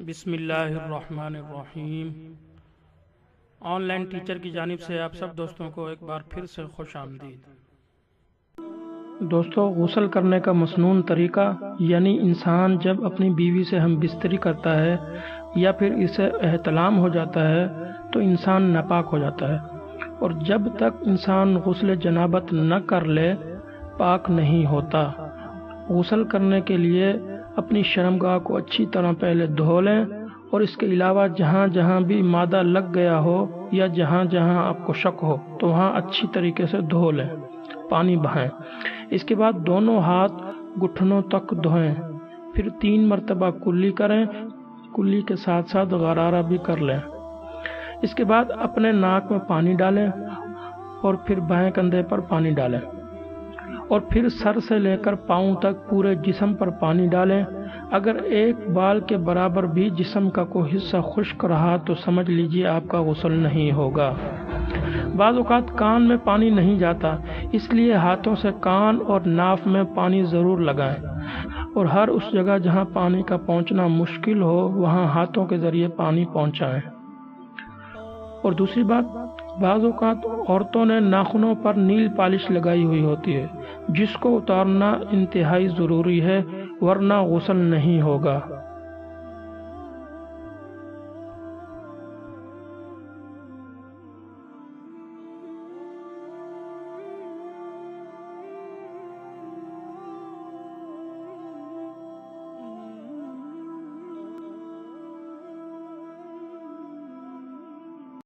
بسم اللہ الرحمن الرحیم۔ آن لائن ٹیچر کی جانب سے آپ سب دوستوں کو ایک بار پھر سے خوش آمدید۔ دوستو، غسل کرنے کا مسنون طریقہ یعنی انسان جب اپنی بیوی سے ہم بستری کرتا ہے یا پھر اسے احتلام ہو جاتا ہے تو انسان ناپاک ہو جاتا ہے، اور جب تک انسان غسل جنابت نہ کر لے پاک نہیں ہوتا۔ غسل کرنے کے لیے اپنی شرمگاہ کو اچھی طرح پہلے دھو لیں، اور اس کے علاوہ جہاں جہاں بھی مادہ لگ گیا ہو یا جہاں جہاں آپ کو شک ہو تو وہاں اچھی طریقے سے دھو لیں، پانی بہائیں۔ اس کے بعد دونوں ہاتھ گھٹنوں تک دھوئیں، پھر 3 مرتبہ کلی کریں، کلی کے ساتھ ساتھ غرارہ بھی کر لیں۔ اس کے بعد اپنے ناک میں پانی ڈالیں اور پھر بائیں کندھے پر پانی ڈالیں، اور پھر سر سے لے کر پاؤں تک پورے جسم پر پانی ڈالیں۔ اگر ایک بال کے برابر بھی جسم کا کوئی حصہ خشک رہا تو سمجھ لیجئے آپ کا غسل نہیں ہوگا۔ بعض اوقات کان میں پانی نہیں جاتا، اس لیے ہاتھوں سے کان اور ناف میں پانی ضرور لگائیں، اور ہر اس جگہ جہاں پانی کا پہنچنا مشکل ہو وہاں ہاتھوں کے ذریعے پانی پہنچائیں۔ اور دوسری بات، بعض اوقات عورتوں نے ناخنوں پر نیل پالش لگائی ہوئی ہوتی ہے، جس کو اتارنا انتہائی ضروری ہے ورنہ غسل نہیں ہوگا۔